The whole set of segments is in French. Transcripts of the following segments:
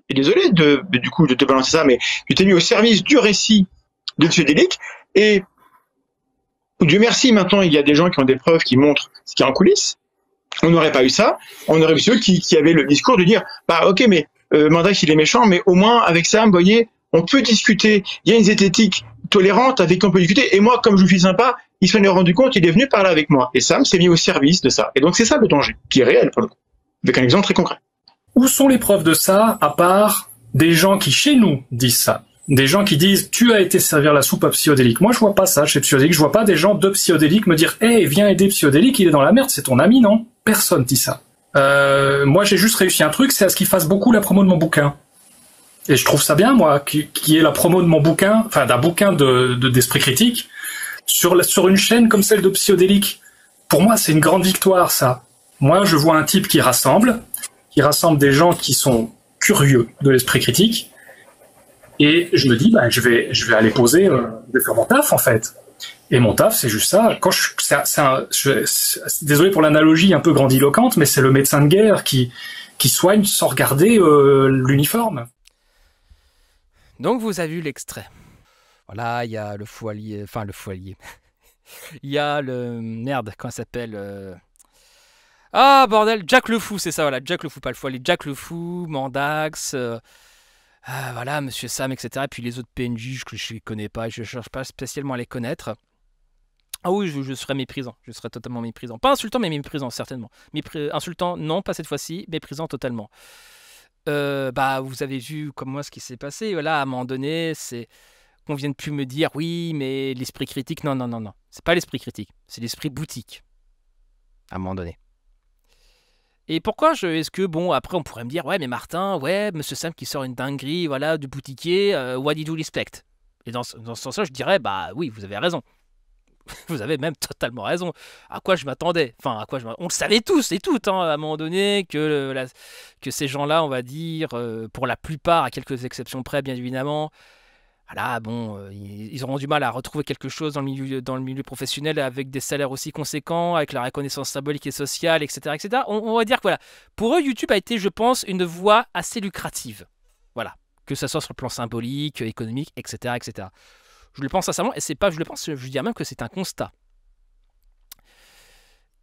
Et désolé du coup de te balancer ça, mais tu t'es mis au service du récit de M. Delic, et Dieu merci, maintenant il y a des gens qui ont des preuves qui montrent ce qu'il y a en coulisses. On n'aurait pas eu ça, on aurait eu ceux qui avaient le discours de dire, bah ok, mais Mandax il est méchant, mais au moins avec Sam, vous voyez, on peut discuter, il y a une zététique tolérante avec qui on peut discuter, et moi, comme je suis sympa, il s'en est rendu compte, il est venu parler avec moi. Et Sam s'est mis au service de ça. Et donc c'est ça le danger, qui est réel pour le coup, avec un exemple très concret. Où sont les preuves de ça, à part des gens qui, chez nous, disent ça? Des gens qui disent, tu as été servir la soupe à Psyodélique. Moi, je vois pas ça chez Psyodélique. Je vois pas des gens de Psyodélique me dire, hey, viens aider Psyodélique, il est dans la merde, c'est ton ami, non? Personne dit ça. Moi, j'ai juste réussi un truc, c'est à ce qu'il fasse beaucoup la promo de mon bouquin. Et je trouve ça bien, moi, qui est la promo de mon bouquin, enfin, d'un bouquin d'esprit critique, sur une chaîne comme celle de Psyodélique. Pour moi, c'est une grande victoire, ça. Moi, je vois un type qui rassemble des gens qui sont curieux de l'esprit critique, et je me dis, bah, je vais aller poser, je vais faire mon taf, en fait. Et mon taf, c'est juste ça. Désolé pour l'analogie un peu grandiloquente, mais c'est le médecin de guerre qui soigne sans regarder l'uniforme. Donc vous avez vu l'extrait. Voilà, il y a le foilier, enfin le foilier. Il y a le merde, comment ça s'appelle Ah bordel, Jack le Fou, c'est ça, voilà, Jack le Fou, pas le foilier, Jack le Fou, Mandax, voilà, Monsieur Sam, etc. Et puis les autres PNJ que je ne connais pas, je ne cherche pas spécialement à les connaître. Ah oui, je serais méprisant, je serais totalement méprisant. Pas insultant, mais méprisant, certainement. Insultant, non, pas cette fois-ci, méprisant totalement. Bah, vous avez vu comme moi ce qui s'est passé. Voilà, à un moment donné, c'est qu'on vienne plus me dire oui, mais l'esprit critique, non, non, non, non. C'est pas l'esprit critique, c'est l'esprit boutique. À un moment donné. Et pourquoi est-ce que, bon, après on pourrait me dire, ouais, mais Martin, ouais, Monsieur Sam qui sort une dinguerie, voilà, du boutiquier, what did you expect? Et dans ce sens-là, je dirais, bah oui, vous avez raison. Vous avez même totalement raison. À quoi je m'attendais? Enfin, on le savait tous et toutes, hein, à un moment donné, que ces gens-là, on va dire, pour la plupart, à quelques exceptions près, bien évidemment, voilà, bon, ils auront du mal à retrouver quelque chose dans le milieu professionnel avec des salaires aussi conséquents, avec la reconnaissance symbolique et sociale, etc., etc. On va dire que voilà, pour eux, YouTube a été, je pense, une voie assez lucrative. Voilà, que ce soit sur le plan symbolique, économique, etc., etc. Je le pense sincèrement, et c'est pas, je le pense, je dirais même que c'est un constat.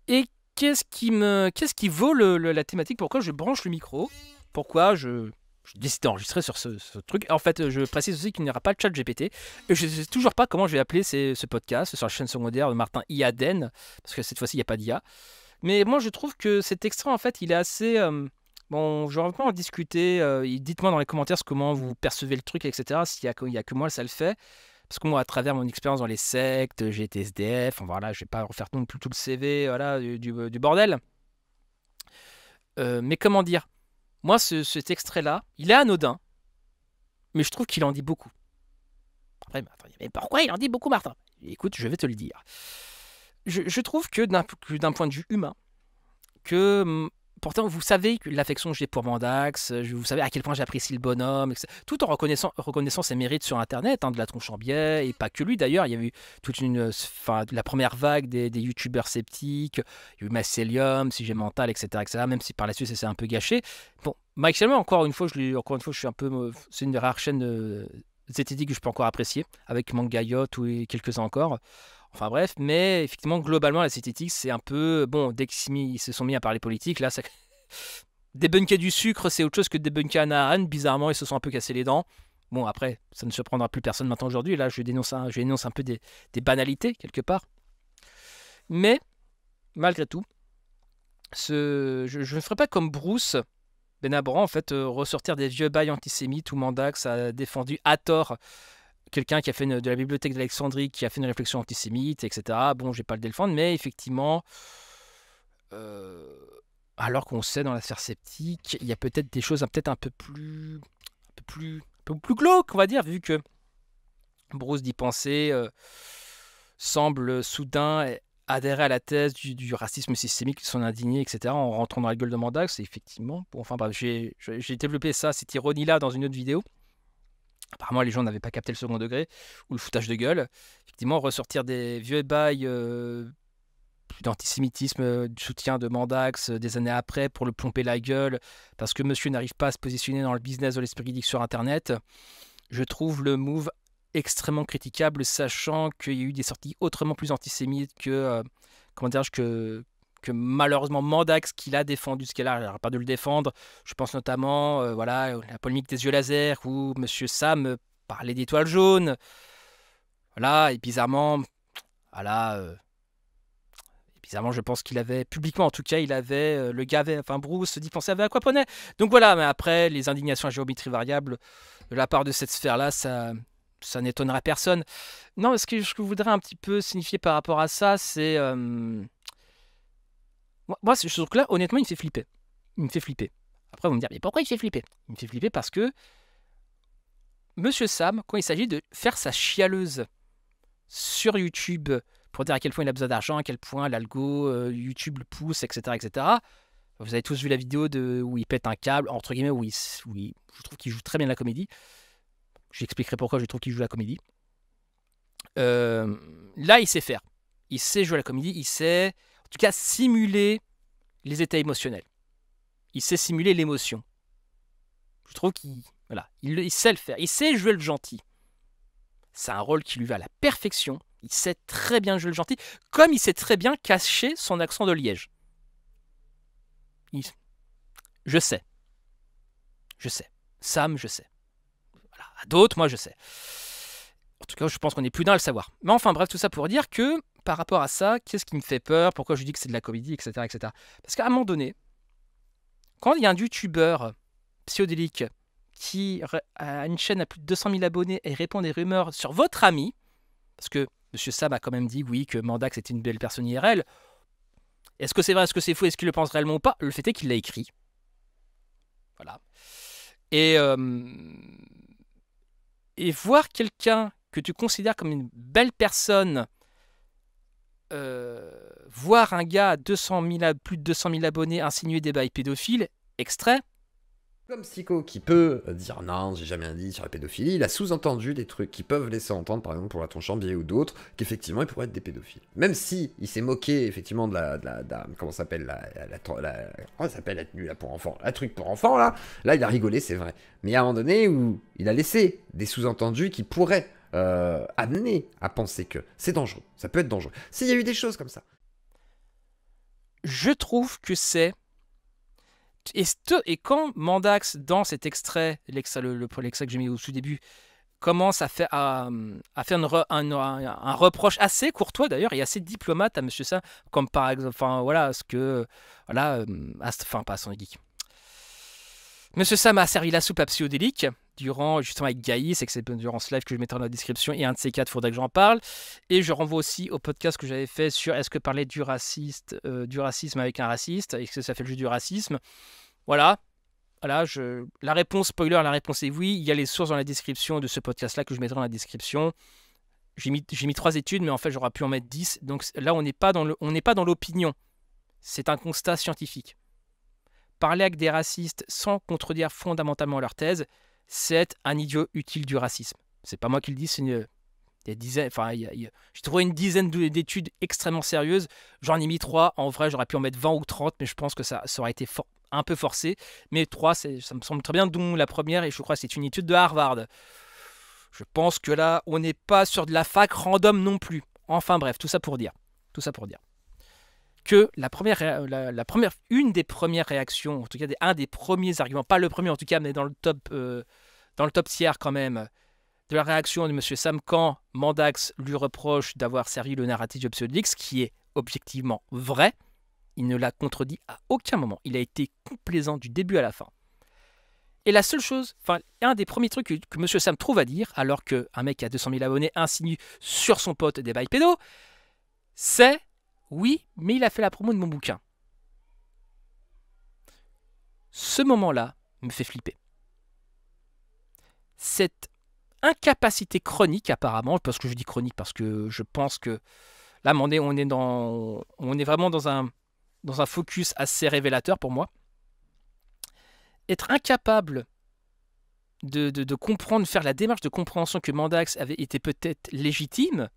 Et qu'est-ce qui vaut la thématique? Pourquoi je branche le micro? Pourquoi je décide d'enregistrer sur ce truc? En fait, je précise aussi qu'il n'y aura pas de chat GPT. Et je ne sais toujours pas comment je vais appeler ce podcast sur la chaîne secondaire de Martin Iaden, parce que cette fois-ci, il n'y a pas d'IA. Mais moi, je trouve que cet extrait, en fait, il est assez... bon, j'aurais pas en discuter. Dites-moi dans les commentaires comment vous percevez le truc, etc. S'il y a que moi, ça le fait. Parce que moi, à travers mon expérience dans les sectes, j'ai été SDF, enfin, voilà, je vais pas refaire non plus tout le CV voilà, du bordel. Mais comment dire? Moi, cet extrait-là, il est anodin, mais je trouve qu'il en dit beaucoup. Après, mais pourquoi il en dit beaucoup, Martin? Écoute, je vais te le dire. Je trouve que d'un point de vue humain, que pourtant, vous savez l'affection que j'ai pour Mandax, vous savez à quel point j'apprécie le bonhomme, etc. Tout en reconnaissant ses mérites sur Internet, hein, de la tronche en biais, et pas que lui d'ailleurs. Il y a eu toute la première vague des youtubeurs sceptiques, il y a eu Mycelium, Sujet Mental, etc., etc., même si par la suite ça s'est un peu gâché. Bon, Mycelium, encore une fois, je suis un peu... c'est une des rares chaînes zététiques que je peux encore apprécier, avec Mangayot ou quelques-uns encore. Enfin bref, mais effectivement, globalement, la zététique, c'est un peu... Bon, dès qu'ils se sont mis à parler politique, là, ça... débunker du sucre, c'est autre chose que débunker Anahan. Bizarrement, ils se sont un peu cassés les dents. Bon, après, ça ne surprendra plus personne maintenant aujourd'hui. Là, je dénonce un peu des banalités, quelque part. Mais, malgré tout, je ne ferai pas comme Bruce Benabran, en fait, ressortir des vieux bails antisémites où Mandax a défendu à tort quelqu'un qui a fait de la bibliothèque d'Alexandrie, qui a fait une réflexion antisémite, etc. Bon, je vais pas le défendre, mais effectivement, alors qu'on sait dans la sphère sceptique, il y a peut-être des choses peut-être un peu plus glauques, on va dire, vu que Bruce d'y penser semble soudain adhérer à la thèse du racisme systémique, son indigné, etc., en rentrant dans la gueule de Mandax. Et effectivement, bon, enfin, bref, j'ai développé cette ironie-là dans une autre vidéo. Apparemment, les gens n'avaient pas capté le second degré ou le foutage de gueule. Effectivement, ressortir des vieux bails d'antisémitisme, du soutien de Mandax des années après pour le plomber la gueule, parce que monsieur n'arrive pas à se positionner dans le business de l'esprit geek sur Internet. Je trouve le move extrêmement critiquable, sachant qu'il y a eu des sorties autrement plus antisémites que, comment dirais-je, que malheureusement Mandax, qui l'a défendu, ce qu'elle a, elle n'arrête pas de le défendre. Je pense notamment voilà, la polémique des yeux laser, où monsieur Sam parlait d'étoiles jaunes. Voilà, et bizarrement, voilà, bizarrement, je pense qu'il avait, publiquement en tout cas, il avait, le gars avait, enfin Bruce dit penser à Aquaponet. Donc voilà, mais après, les indignations à géométrie variable de la part de cette sphère-là, ça n'étonnera personne. Non, ce que je voudrais un petit peu signifier par rapport à ça, c'est... moi, ce truc-là, honnêtement, il me fait flipper. Il me fait flipper. Après, vous me dire, mais pourquoi il fait flipper? Il me fait flipper parce que Monsieur Sam, quand il s'agit de faire sa chialeuse sur YouTube pour dire à quel point il a besoin d'argent, à quel point l'algo, YouTube le pousse, etc., etc. Vous avez tous vu la vidéo où il pète un câble, entre guillemets, où je trouve qu'il joue très bien la comédie. J'expliquerai pourquoi je trouve qu'il joue la comédie. Là, il sait faire. Il sait jouer la comédie, il sait, en tout cas, simuler les états émotionnels. Il sait simuler l'émotion. Je trouve qu'il sait le faire. Il sait jouer le gentil. C'est un rôle qui lui va à la perfection. Il sait très bien jouer le gentil, comme il sait très bien cacher son accent de Liège. Je sais. Sam, je sais. Voilà. À d'autres, moi, je sais. En tout cas, je pense qu'on est plus d'un à le savoir. Mais enfin, bref, tout ça pour dire que, par rapport à ça, qu'est-ce qui me fait peur? Pourquoi je dis que c'est de la comédie, etc., etc. Parce qu'à un moment donné, quand il y a un youtubeur psychodélique qui a une chaîne à plus de 200 000 abonnés et répond des rumeurs sur votre ami, parce que Monsieur Sam a quand même dit, oui, que Mandax était une belle personne IRL. Est-ce que c'est vrai, est-ce que c'est faux, est-ce qu'il le pense réellement ou pas? Le fait est qu'il l'a écrit. Voilà. Et voir quelqu'un que tu considères comme une belle personne, voir un gars à plus de 200 000 abonnés insinuer des bails pédophiles, extrait. Comme Psycho qui peut dire non, j'ai jamais rien dit sur la pédophilie, il a sous-entendu des trucs qui peuvent laisser entendre, par exemple pour la Chambier ou d'autres, qu'effectivement il pourrait être des pédophiles. Même si il s'est moqué effectivement de la comment ça s'appelle comment ça s'appelle la tenue là pour enfants, la truc pour enfants là il a rigolé, c'est vrai. Mais il y a un moment donné où il a laissé des sous-entendus qui pourraient amener à penser que c'est dangereux, ça peut être dangereux. S'il y a eu des choses comme ça. Je trouve que c'est... Et quand Mandax, dans cet extrait, l'extrait que j'ai mis au tout début, commence à faire un reproche assez courtois d'ailleurs et assez diplomate à Monsieur Sam, comme par exemple, enfin voilà, pas son geek. Monsieur Sam a servi la soupe à Psychodélique durant, justement avec Gaïs, et que c'est durant ce live que je mettrai dans la description, et un de ces quatre, il faudrait que j'en parle. Et je renvoie aussi au podcast que j'avais fait sur est-ce que parler du racisme avec un raciste, est-ce que ça fait le jeu du racisme? Voilà, la réponse, spoiler, la réponse est oui. Il y a les sources dans la description de ce podcast-là que je mettrai dans la description. J'ai mis 3 études, mais en fait, j'aurais pu en mettre 10. Donc là, on n'est pas dans l'opinion. C'est un constat scientifique. Parler avec des racistes sans contredire fondamentalement leur thèse, c'est un idiot utile du racisme. C'est pas moi qui le dis, c'est j'ai trouvé une dizaine d'études extrêmement sérieuses. J'en ai mis 3. En vrai, j'aurais pu en mettre 20 ou 30, mais je pense que ça aurait été un peu forcé. Mais 3, ça me semble très bien, dont la première, et je crois que c'est une étude de Harvard. Je pense que là, on n'est pas sur de la fac random non plus. Enfin bref, tout ça pour dire que une des premières réactions, en tout cas un des premiers arguments, pas le premier en tout cas, mais dans le top tiers quand même, de la réaction de M. Sam quand Mandax lui reproche d'avoir servi le narratif de Psychodélique, ce qui est objectivement vrai. Il ne l'a contredit à aucun moment. Il a été complaisant du début à la fin. Et la seule chose, un des premiers trucs que M. Sam trouve à dire, alors qu'un mec qui a 200 000 abonnés insinue sur son pote des bails pédos, c'est oui, mais il a fait la promo de mon bouquin. Ce moment-là me fait flipper. Cette incapacité chronique, apparemment, parce que je dis chronique, parce que je pense que là, on est vraiment dans un focus assez révélateur pour moi. Être incapable de comprendre, faire la démarche de compréhension que Mandax avait été peut-être légitime,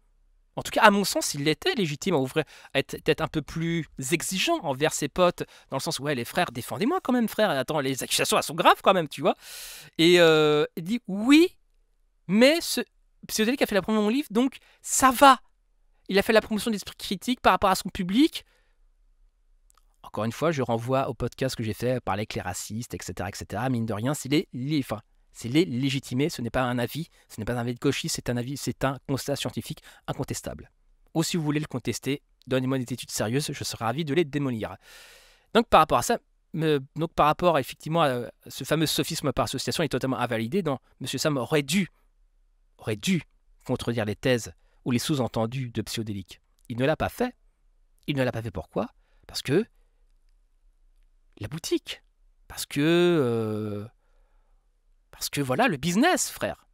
En tout cas, à mon sens, il était légitime à ouvrir, à être un peu plus exigeant envers ses potes, dans le sens où, ouais, les frères, défendez-moi quand même, frère. Attends, les accusations, elles sont graves quand même, tu vois. Et il dit, oui, mais ce Psychodélique a fait la promotion de mon livre, donc ça va. Il a fait la promotion de l'esprit critique par rapport à son public. Encore une fois, je renvoie au podcast que j'ai fait, parler avec les racistes, etc., etc. Mine de rien, c'est les légitimer, ce n'est pas un avis, ce n'est pas un avis de gauchiste, c'est un avis, c'est un constat scientifique incontestable. Ou si vous voulez le contester, donnez-moi des études sérieuses, je serai ravi de les démolir. Donc par rapport à ça, donc par rapport effectivement à ce fameux sophisme par association est totalement invalidé, dans M. Sam aurait dû contredire les thèses ou les sous-entendus de Psychodélique. Il ne l'a pas fait. Il ne l'a pas fait pourquoi? Parce que la boutique. Parce que voilà, le business, frère.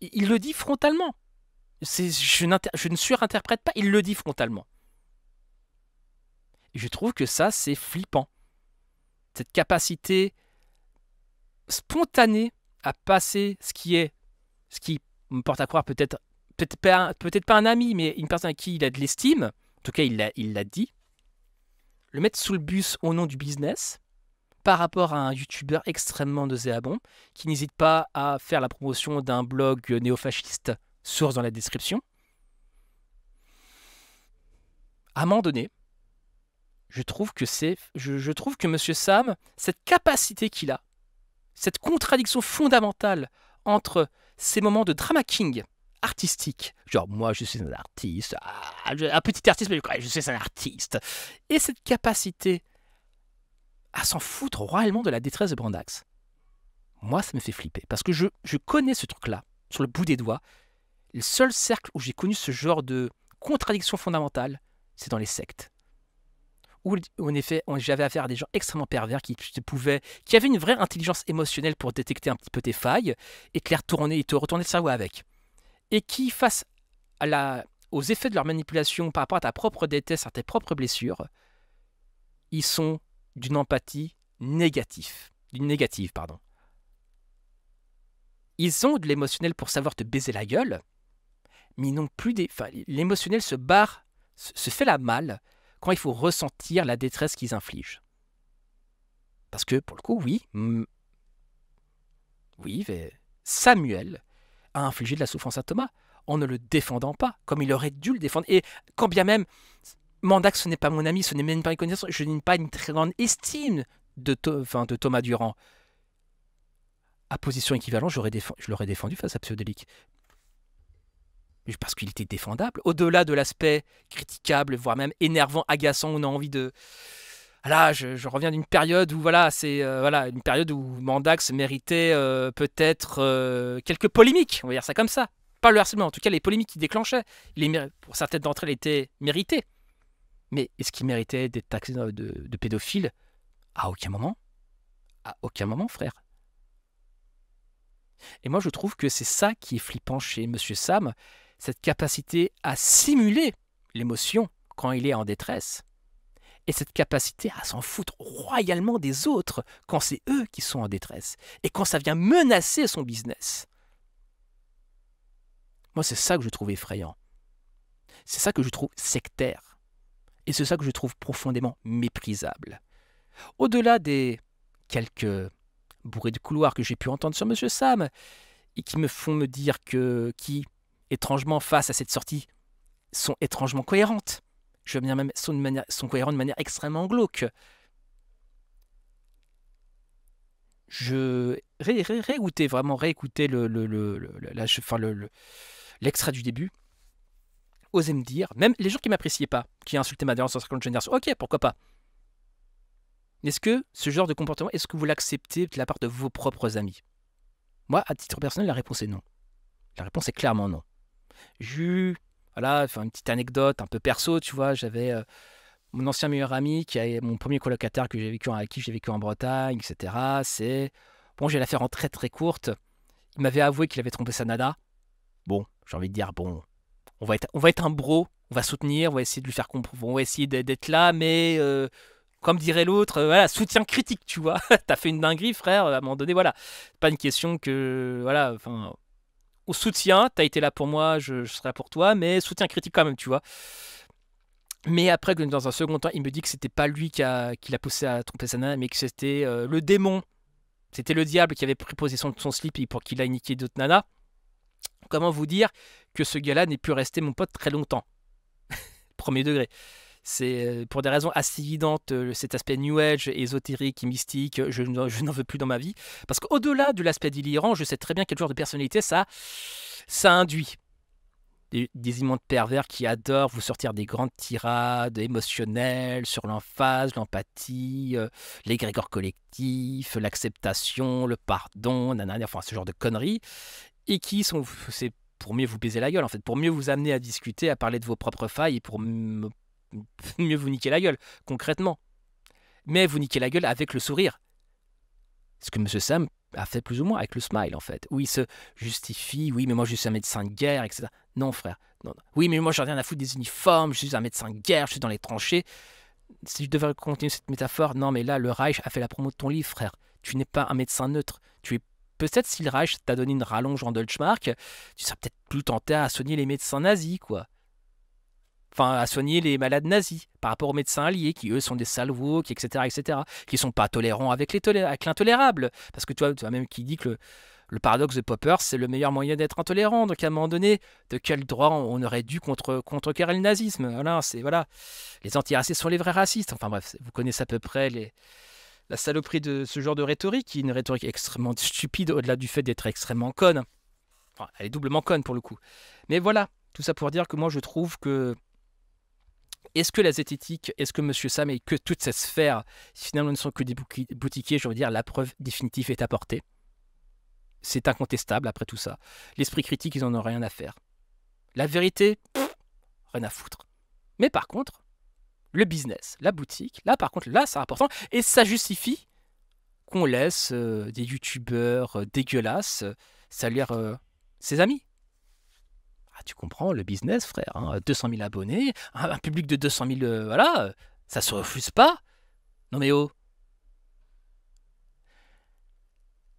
Il le dit frontalement. Je ne surinterprète pas, il le dit frontalement. Et je trouve que ça, c'est flippant. Cette capacité spontanée à passer ce qui me porte à croire peut-être pas un ami, mais une personne à qui il a de l'estime, en tout cas il l'a dit, le mettre sous le bus au nom du business, par rapport à un youtubeur extrêmement nauséabond, qui n'hésite pas à faire la promotion d'un blog néofasciste, source dans la description. À un moment donné, je trouve que Monsieur Sam, cette capacité qu'il a, cette contradiction fondamentale entre ces moments de drama king artistique, genre moi je suis un artiste, un petit artiste, mais je suis un artiste, et cette capacité à s'en foutre royalement de la détresse de Brandax. Moi ça me fait flipper, parce que je connais ce truc-là, sur le bout des doigts. Le seul cercle où j'ai connu ce genre de contradiction fondamentale, c'est dans les sectes. Où en effet, j'avais affaire à des gens extrêmement pervers qui avaient une vraie intelligence émotionnelle pour détecter un petit peu tes failles et te retourner le cerveau avec. Et qui, face aux effets de leur manipulation par rapport à ta propre détresse, à tes propres blessures, ils sont d'une empathie négative. Ils ont de l'émotionnel pour savoir te baiser la gueule, mais ils n'ont plus l'émotionnel se fait la malle quand il faut ressentir la détresse qu'ils infligent. Parce que, pour le coup, Samuel a infligé de la souffrance à Thomas en ne le défendant pas, comme il aurait dû le défendre. Et quand bien même, Mandax, ce n'est pas mon ami, ce n'est même pas une connaissance, je n'ai pas une très grande estime de Thomas Durand. À position équivalente, je l'aurais défendu face à Psychodélique. Parce qu'il était défendable. Au-delà de l'aspect critiquable, voire même énervant, agaçant, on a envie de... Là, je reviens d'une période où, une période où Mandax méritait peut-être quelques polémiques, on va dire ça comme ça. Pas le harcèlement, en tout cas les polémiques qu'il déclenchait. Pour certaines d'entre elles, étaient méritées. Mais est-ce qu'il méritait d'être taxé de pédophile? À aucun moment. À aucun moment, frère. Et moi, je trouve que c'est ça qui est flippant chez Monsieur Sam, cette capacité à simuler l'émotion quand il est en détresse, et cette capacité à s'en foutre royalement des autres quand c'est eux qui sont en détresse, et quand ça vient menacer son business. Moi, c'est ça que je trouve effrayant. C'est ça que je trouve sectaire. Et c'est ça que je trouve profondément méprisable. Au-delà des quelques bourrées de couloirs que j'ai pu entendre sur Monsieur Sam, et qui me font me dire qui, étrangement, face à cette sortie, sont étrangement cohérentes. Je veux bien même sont cohérentes de manière extrêmement glauque. Je réécouter l'extrait du début. Osez me dire, même les gens qui m'appréciaient pas, qui insultaient ma défense en 50 générations, ok, pourquoi pas. Est-ce que ce genre de comportement, est-ce que vous l'acceptez de la part de vos propres amis? Moi, à titre personnel, la réponse est non. La réponse est clairement non. J'ai eu, une petite anecdote un peu perso, tu vois, j'avais mon ancien meilleur ami, qui est mon premier colocataire avec qui j'ai vécu en Bretagne, etc. J'ai l'affaire en très très courte. Il m'avait avoué qu'il avait trompé sa nana. Bon, j'ai envie de dire, on va être un bro, on va soutenir, on va essayer de lui faire comprendre, on va essayer d'être là, mais comme dirait l'autre, soutien critique, tu vois. T'as fait une dinguerie, frère, à un moment donné, voilà. C'est pas une question que, au soutien, t'as été là pour moi, je serai là pour toi, mais soutien critique quand même, tu vois. Mais après, dans un second temps, il me dit que c'était pas lui qui l'a poussé à tromper sa nana, mais que c'était le démon. C'était le diable qui avait pris possession de son slip pour qu'il aille niquer d'autres nanas. Comment vous dire que ce gars-là n'est plus resté mon pote très longtemps. Premier degré. C'est pour des raisons assez évidentes, cet aspect New Age, ésotérique et mystique, je n'en veux plus dans ma vie. Parce qu'au-delà de l'aspect délirant, je sais très bien quel genre de personnalité ça induit. Des immondes pervers qui adorent vous sortir des grandes tirades émotionnelles sur l'emphase, l'empathie, l'égrégore collectif, l'acceptation, le pardon, nanana, enfin ce genre de conneries, et qui sont, c'est pour mieux vous baiser la gueule en fait, pour mieux vous amener à discuter, à parler de vos propres failles et pour mieux vous niquer la gueule, concrètement. Mais vous niquez la gueule avec le sourire. Ce que M. Sam a fait plus ou moins avec le smile en fait, où il se justifie, oui mais moi je suis un médecin de guerre, etc. Non frère, non. Oui mais moi j'en ai rien à foutre des uniformes, je suis un médecin de guerre, je suis dans les tranchées. Si je devais continuer cette métaphore, non mais là le Reich a fait la promo de ton livre frère, tu n'es pas un médecin neutre, tu es peut-être si le Reich t'a donné une rallonge en Deutschmark, tu serais peut-être plus tenté à soigner les médecins nazis quoi. Enfin, à soigner les malades nazis par rapport aux médecins alliés qui, eux, sont des salvos, etc., qui sont pas tolérants avec l'intolérable. Parce que tu vois même qui dit que le paradoxe de Popper, c'est le meilleur moyen d'être intolérant. Donc, à un moment donné, de quel droit on aurait dû contrecarrer le nazisme? Voilà. Les antiracistes sont les vrais racistes. Enfin bref, vous connaissez à peu près la saloperie de ce genre de rhétorique, qui est une rhétorique extrêmement stupide, au-delà du fait d'être extrêmement conne. Enfin, elle est doublement conne, pour le coup. Mais voilà, tout ça pour dire que moi, je trouve que est-ce que la zététique, est-ce que M. Sam et que toute cette sphère, finalement, ne sont que des boutiquiers? Je veux dire, la preuve définitive est apportée. C'est incontestable après tout ça. L'esprit critique, ils n'en ont rien à faire. La vérité, rien à foutre. Mais par contre, le business, la boutique, là par contre, là c'est important. Et ça justifie qu'on laisse des youtubeurs dégueulasses salir ses amis. Ah, tu comprends, le business, frère, hein, 200 000 abonnés, un public de 200 000, voilà, ça se refuse pas. Non mais oh.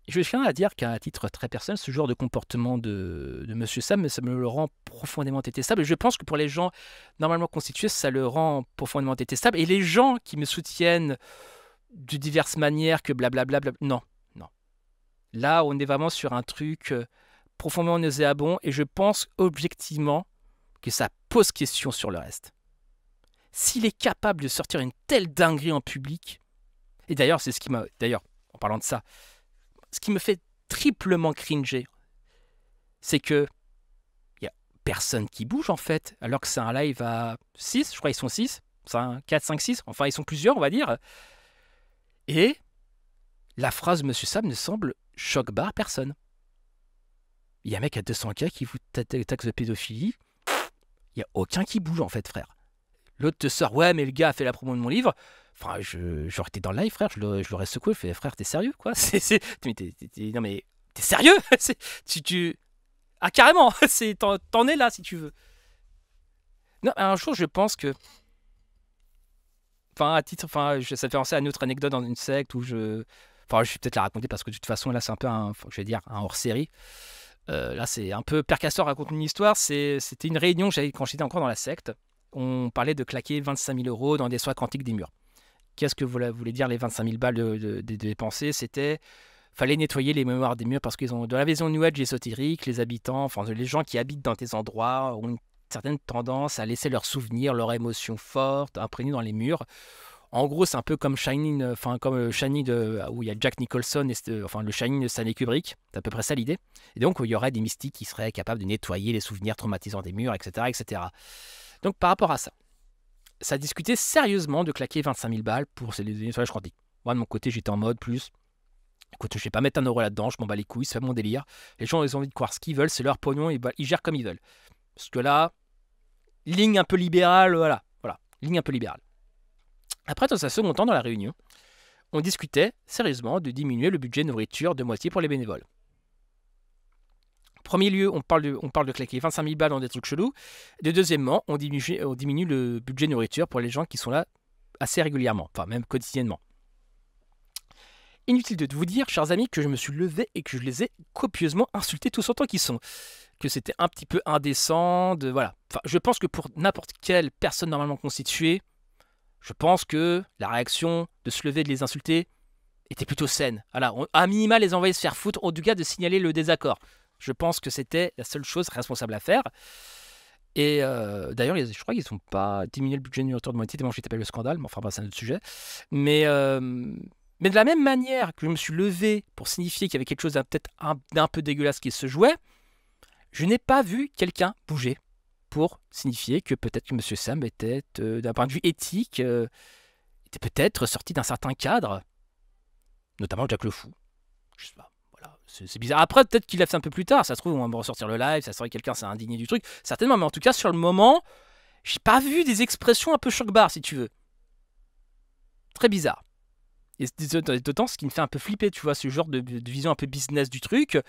Je tiens à dire qu'à titre très personnel, ce genre de comportement de M. Sam, ça me le rend profondément détestable. Et je pense que pour les gens normalement constitués, ça le rend profondément détestable. Et les gens qui me soutiennent de diverses manières, que blablabla, non. Là, on est vraiment sur un truc profondément nauséabond, et je pense objectivement que ça pose question sur le reste. S'il est capable de sortir une telle dinguerie en public, et d'ailleurs, c'est ce qui m'a... D'ailleurs, en parlant de ça, ce qui me fait triplement cringer, c'est que il n'y a personne qui bouge en fait, alors que c'est un live à 6, je crois qu'ils sont 6, 4, 5, 6, enfin ils sont plusieurs on va dire, et la phrase de M. Sam ne semble choc-barre personne. Il y a un mec à 200K qui vous taxe de pédophilie, il n'y a aucun qui bouge en fait frère. L'autre te sort, ouais mais le gars a fait la promo de mon livre. Enfin, j'aurais été dans le live, frère, je l'aurais secoué, je fais, frère, t'es sérieux, quoi? Non, mais t'es sérieux? Ah, carrément, t'en es là, si tu veux. Non, un jour, je pense que... Enfin, à titre... Enfin, ça fait penser à une autre anecdote dans une secte où je... Enfin, je vais peut-être la raconter parce que de toute façon, là, c'est un peu un hors-série. Là, c'est un peu... Père Castor raconte une histoire. C'était une réunion quand j'étais encore dans la secte. On parlait de claquer 25 000 € dans des soins quantiques des murs. Qu'est-ce que voulait dire les 25 000 balles de dépenser? C'était fallait nettoyer les mémoires des murs parce qu'ils ont de la vision New Age ésotérique, les habitants, enfin les gens qui habitent dans tes endroits ont une certaine tendance à laisser leurs souvenirs, leurs émotions fortes imprégnées dans les murs. En gros, c'est un peu comme Shining, où il y a Jack Nicholson, le Shining de Stanley Kubrick. C'est à peu près ça l'idée. Et donc, il y aurait des mystiques qui seraient capables de nettoyer les souvenirs traumatisants des murs, etc., etc. Donc, par rapport à ça, ça discutait sérieusement de claquer 25 000 balles pour ces nettoyages quantiques. Moi, de mon côté, j'étais en mode plus. Écoute, je vais pas mettre 1 € là-dedans, je m'en bats les couilles, c'est pas mon délire. Les gens, ils ont envie de croire ce qu'ils veulent, c'est leur pognon, ils gèrent comme ils veulent. Parce que là, ligne un peu libérale, voilà, ligne un peu libérale. Après, dans un second temps, dans la réunion, on discutait sérieusement de diminuer le budget de nourriture de moitié pour les bénévoles. Premier lieu, on parle de claquer 25 000 balles dans des trucs chelous. Et deuxièmement, on diminue le budget nourriture pour les gens qui sont là assez régulièrement, enfin même quotidiennement. inutile de vous dire, chers amis, que je me suis levé et que je les ai copieusement insultés tous autant qu'ils sont. Que c'était un petit peu indécent, voilà. Enfin, je pense que pour n'importe quelle personne normalement constituée, je pense que la réaction de se lever et de les insulter était plutôt saine. Voilà, à minima, les envoyer se faire foutre, en tout cas de signaler le désaccord. Je pense que c'était la seule chose responsable à faire. Et d'ailleurs, je crois qu'ils n'ont pas diminué le budget du auteur de moitié, tellement j'ai tapé le scandale, mais enfin, c'est un autre sujet. Mais de la même manière que je me suis levé pour signifier qu'il y avait quelque chose peut-être d'un peu dégueulasse qui se jouait, je n'ai pas vu quelqu'un bouger pour signifier que peut-être que M. Sam était, d'un point de vue éthique, était peut-être sorti d'un certain cadre, notamment Jack le Fou. Je sais pas. C'est bizarre. Après, peut-être qu'il l'a fait un peu plus tard. Ça se trouve, on va me ressortir le live. Ça serait que quelqu'un s'est indigné du truc. Certainement. Mais en tout cas, sur le moment, j'ai pas vu des expressions un peu choc-barre, si tu veux. Très bizarre. Et d'autant, ce qui me fait un peu flipper, tu vois, ce genre de vision un peu business du truc.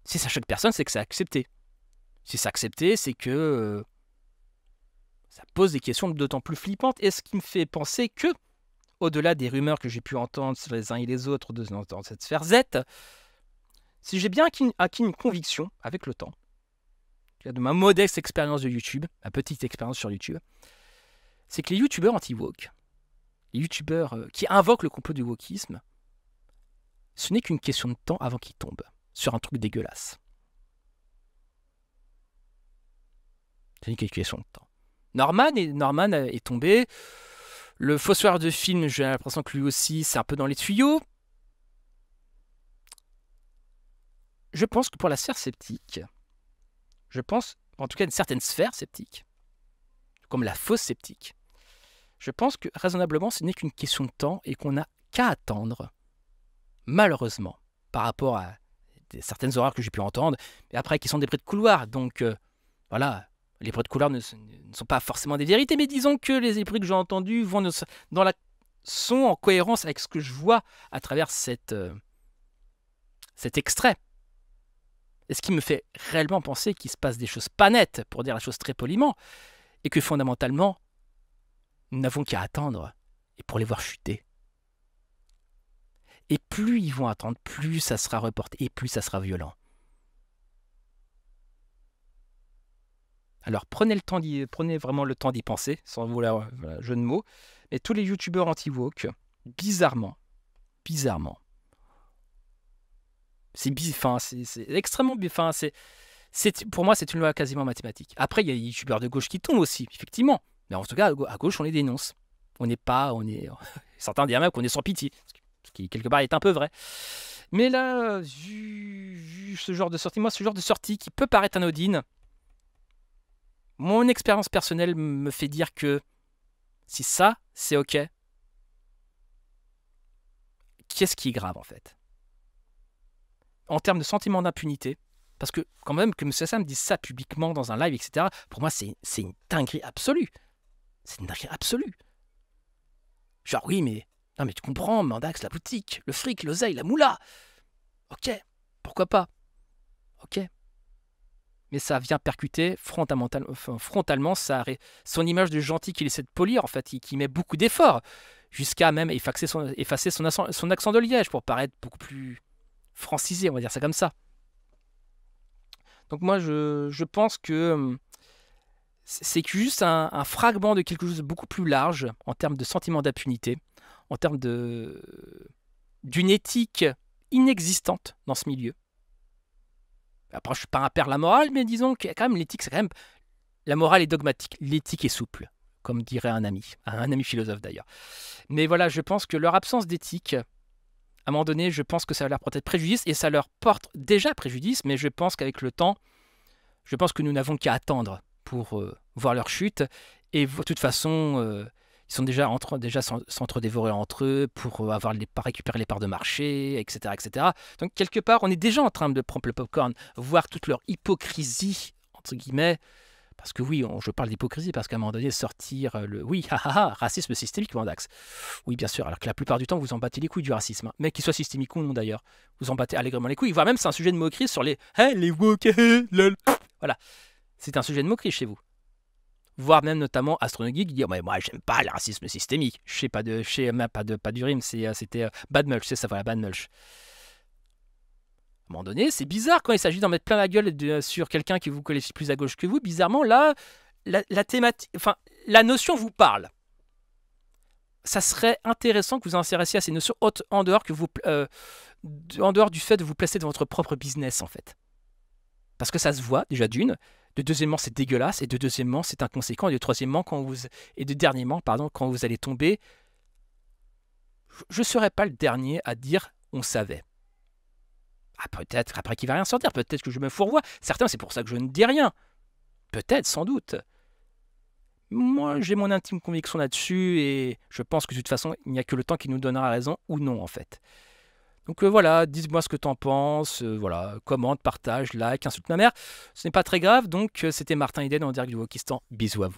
Si ça choque personne, c'est que c'est accepté. Si c'est accepté, c'est que ça pose des questions d'autant plus flippantes. Et ce qui me fait penser que, au-delà des rumeurs que j'ai pu entendre sur les uns et les autres dans cette sphère Z, si j'ai bien acquis une conviction avec le temps, de ma modeste expérience de YouTube, ma petite expérience sur YouTube, c'est que les youtubeurs anti-woke, les youtubeurs qui invoquent le complot du wokisme, ce n'est qu'une question de temps avant qu'ils tombent sur un truc dégueulasse. Ce n'est qu'une question de temps. Norman est tombé. Le fossoyeur de film, j'ai l'impression que lui aussi, c'est un peu dans les tuyaux. Je pense que pour la sphère sceptique, je pense, en tout cas une certaine sphère sceptique, comme la fausse sceptique, je pense que raisonnablement ce n'est qu'une question de temps et qu'on n'a qu'à attendre, malheureusement, par rapport à certaines horreurs que j'ai pu entendre, mais après qui sont des bruits de couloir, donc voilà, les bruits de couloir ne sont pas forcément des vérités, mais disons que les bruits que j'ai entendus sont en cohérence avec ce que je vois à travers cet extrait. Et ce qui me fait réellement penser qu'il se passe des choses pas nettes, pour dire la chose très poliment, et que fondamentalement, nous n'avons qu'à attendre et pour les voir chuter. Et plus ils vont attendre, plus ça sera reporté et plus ça sera violent. Alors prenez vraiment le temps d'y penser, sans vouloir jeu de mots, mais tous les youtubeurs anti-woke, bizarrement, c'est extrêmement... pour moi, c'est une loi quasiment mathématique. Après, il y a les youtubeurs de gauche qui tombent aussi, effectivement. Mais en tout cas, à gauche, on les dénonce. Certains disent même qu'on est sans pitié. Ce qui, quelque part, est un peu vrai. Mais là, vu ce genre de sortie, qui peut paraître anodine, mon expérience personnelle me fait dire que si ça, c'est OK, qu'est-ce qui est grave, en fait ? En termes de sentiment d'impunité, parce que quand même que M. Sam dise ça publiquement dans un live, etc., pour moi, c'est une dinguerie absolue. C'est une dinguerie absolue. Genre, oui, mais... Non, mais tu comprends, Mandax, la boutique, le fric, l'oseille, la moula. Ok, pourquoi pas. Ok. Mais ça vient percuter frontalement son image de gentil qu'il essaie de polir, en fait, qui met beaucoup d'efforts, jusqu'à même effacer son accent de Liège pour paraître beaucoup plus francisé, on va dire ça comme ça. Donc moi, je pense que c'est juste un fragment de quelque chose de beaucoup plus large en termes de sentiment d'impunité, en termes d'une éthique inexistante dans ce milieu. Après, je ne suis pas un père de la morale, mais disons que quand même l'éthique, c'est quand même... La morale est dogmatique, l'éthique est souple, comme dirait un ami philosophe d'ailleurs. Mais voilà, je pense que leur absence d'éthique, à un moment donné, je pense que ça leur porte préjudice, et ça leur porte déjà préjudice, mais je pense qu'avec le temps, je pense que nous n'avons qu'à attendre pour voir leur chute, et de toute façon, ils sont déjà s'entre-dévorer entre eux pour récupérer les parts de marché, etc., etc. Donc quelque part, on est déjà en train de prendre le popcorn, voir toute leur hypocrisie, entre guillemets, parce que oui, je parle d'hypocrisie, parce qu'à un moment donné, sortir racisme systémique, Mandax. Oui, bien sûr, alors que la plupart du temps, vous en battez les couilles du racisme, hein. Mais qu'il soit systémique ou non d'ailleurs, vous en battez allègrement les couilles, voire même c'est un sujet de moquerie sur les woke, lol. Voilà, c'est un sujet de moquerie chez vous. voire même notamment Astronogeek, dire mais moi j'aime pas le racisme systémique. Je sais même pas du rime, c'était Bad Mulch, c'est ça, voilà, Bad Mulch. À un moment donné, c'est bizarre quand il s'agit d'en mettre plein la gueule sur quelqu'un qui vous qualifie plus à gauche que vous. Bizarrement, là, la thématique, enfin, la notion vous parle. Ça serait intéressant que vous insériez à ces notions en dehors en dehors du fait de vous placer dans votre propre business, en fait. Parce que ça se voit, déjà d'une. De deuxièmement, c'est dégueulasse. Et de deuxièmement, c'est inconséquent. Et de troisièmement, dernièrement, quand vous allez tomber, je ne serai pas le dernier à dire on savait. Ah, peut-être après qu'il ne va rien sortir. Peut-être que je me fourvoie. Certains, c'est pour ça que je ne dis rien. Peut-être, sans doute. Moi, j'ai mon intime conviction là-dessus et je pense que de toute façon, il n'y a que le temps qui nous donnera raison ou non, en fait. Donc voilà, dis-moi ce que t'en penses, voilà, commente, partage, like, insulte ma mère. Ce n'est pas très grave, donc c'était Martin Eden en direct du Wokistan. Bisous à vous.